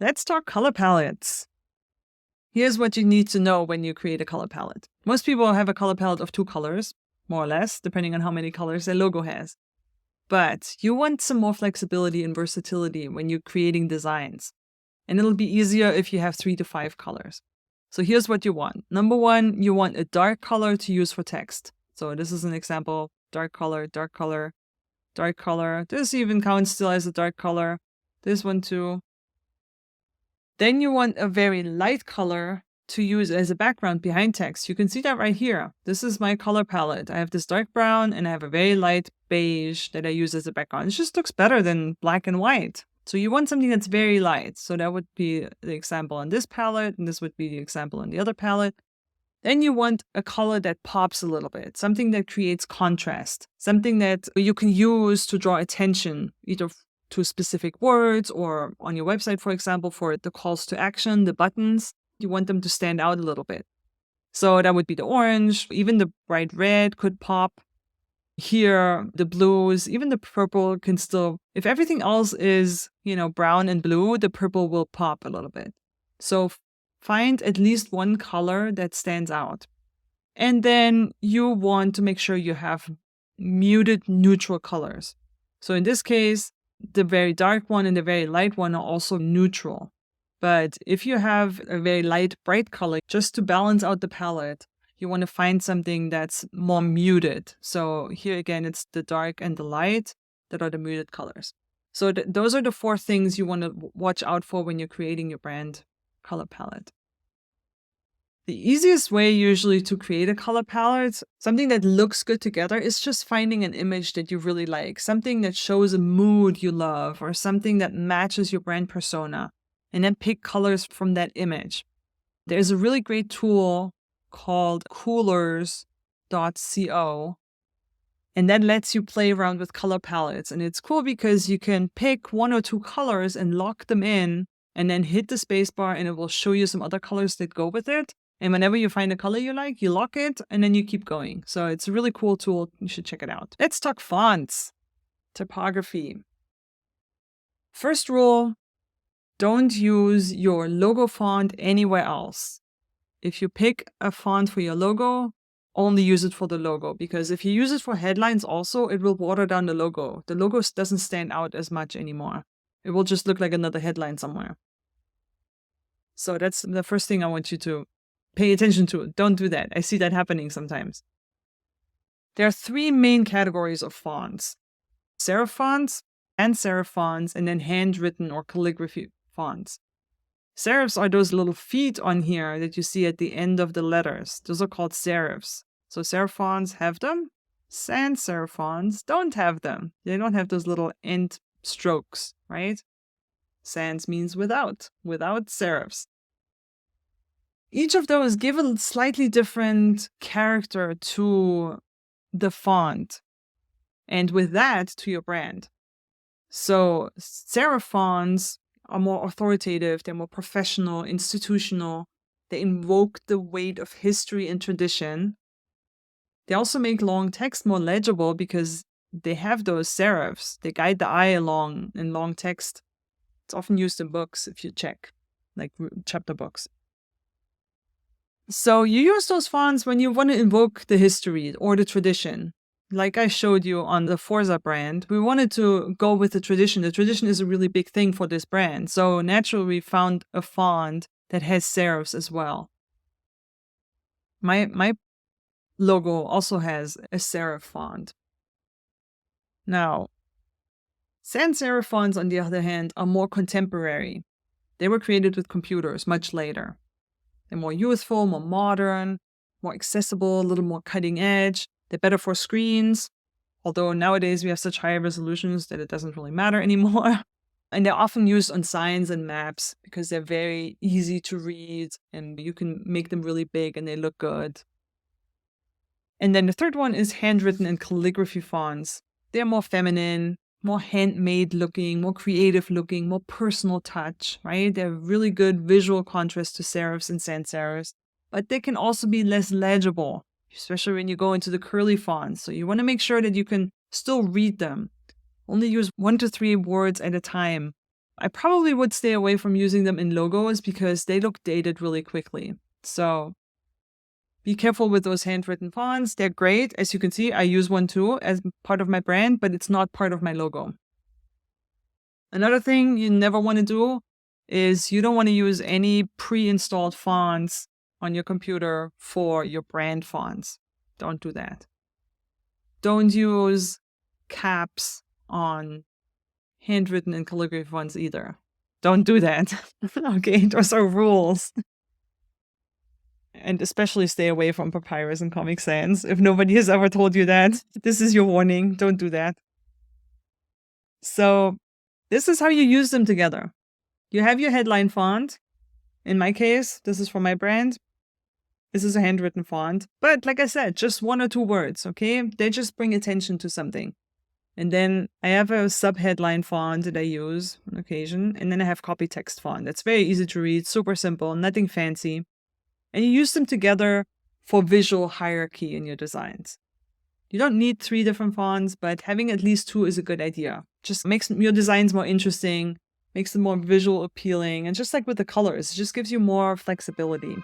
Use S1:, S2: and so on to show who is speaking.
S1: Let's talk color palettes. Here's what you need to know when you create a color palette. Most people have a color palette of 2 colors, more or less, depending on how many colors their logo has. But you want some more flexibility and versatility when you're creating designs. And it'll be easier if you have 3 to 5 colors. So here's what you want. Number 1, you want a dark color to use for text. So this is an example, dark color, dark color, dark color. This even counts still as a dark color. This one too. Then you want a very light color to use as a background behind text. You can see that right here. This is my color palette. I have this dark brown and I have a very light beige that I use as a background. It just looks better than black and white. So you want something that's very light. So that would be the example on this palette, and this would be the example on the other palette. Then you want a color that pops a little bit, something that creates contrast, something that you can use to draw attention, either to specific words or on your website, for example, for the calls to action, the buttons. You want them to stand out a little bit. So that would be the orange, even the bright red could pop. Here, the blues, even the purple can still, if everything else is, brown and blue, the purple will pop a little bit. So find at least one color that stands out. And then you want to make sure you have muted neutral colors. So in this case, the very dark one and the very light one are also neutral. But if you have a very light, bright color, just to balance out the palette, you want to find something that's more muted. So here again, it's the dark and the light that are the muted colors. So those are the 4 things you want to watch out for when you're creating your brand color palette. The easiest way usually to create a color palette, something that looks good together, is just finding an image that you really like, something that shows a mood you love, or something that matches your brand persona, and then pick colors from that image. There's a really great tool called coolors.co, and that lets you play around with color palettes. And it's cool because you can pick 1 or 2 colors and lock them in, and then hit the spacebar, and it will show you some other colors that go with it. And whenever you find a color you like, you lock it, and then you keep going. So it's a really cool tool. You should check it out. Let's talk fonts, typography. First rule, don't use your logo font anywhere else. If you pick a font for your logo, only use it for the logo. Because if you use it for headlines also, it will water down the logo. The logo doesn't stand out as much anymore. It will just look like another headline somewhere. So that's the first thing I want you to pay attention to. Don't do that. I see that happening sometimes. There are 3 main categories of fonts: serif fonts, sans serif fonts, and then handwritten or calligraphy fonts. Serifs are those little feet on here that you see at the end of the letters. Those are called serifs. So serif fonts have them. Sans serif fonts don't have them. They don't have those little end strokes, right? Sans means without serifs. Each of those give a slightly different character to the font, and with that, to your brand. So serif fonts are more authoritative, they're more professional, institutional. They invoke the weight of history and tradition. They also make long text more legible because they have those serifs. They guide the eye along in long text. It's often used in books if you check, like chapter books. So you use those fonts when you want to invoke the history or the tradition. Like I showed you on the Forza brand, we wanted to go with the tradition. The tradition is a really big thing for this brand. So naturally, we found a font that has serifs as well. My logo also has a serif font. Now, sans serif fonts, on the other hand, are more contemporary. They were created with computers much later. They're more youthful, more modern, more accessible, a little more cutting edge. They're better for screens, although nowadays we have such high resolutions that it doesn't really matter anymore. And they're often used on signs and maps because they're very easy to read and you can make them really big and they look good. And then the third one is handwritten and calligraphy fonts. They're more feminine, more handmade looking, more creative looking, more personal touch, right? They're really good visual contrast to serifs and sans serifs, but they can also be less legible, especially when you go into the curly fonts. So you want to make sure that you can still read them. Only use 1 to 3 words at a time. I probably would stay away from using them in logos because they look dated really quickly. So be careful with those handwritten fonts. They're great. As you can see, I use one too as part of my brand, but it's not part of my logo. Another thing you never want to do is you don't want to use any pre-installed fonts on your computer for your brand fonts. Don't do that. Don't use caps on handwritten and calligraphy fonts either. Don't do that. Okay, those are rules. And especially stay away from Papyrus and Comic Sans. If nobody has ever told you that, this is your warning. Don't do that. So this is how you use them together. You have your headline font. In my case, this is for my brand. This is a handwritten font. But like I said, just 1 or 2 words, okay? They just bring attention to something. And then I have a sub-headline font that I use on occasion. And then I have copy text font. That's very easy to read, super simple, nothing fancy. And you use them together for visual hierarchy in your designs. You don't need 3 different fonts, but having at least 2 is a good idea. Just makes your designs more interesting, makes them more visual appealing. And just like with the colors, it just gives you more flexibility.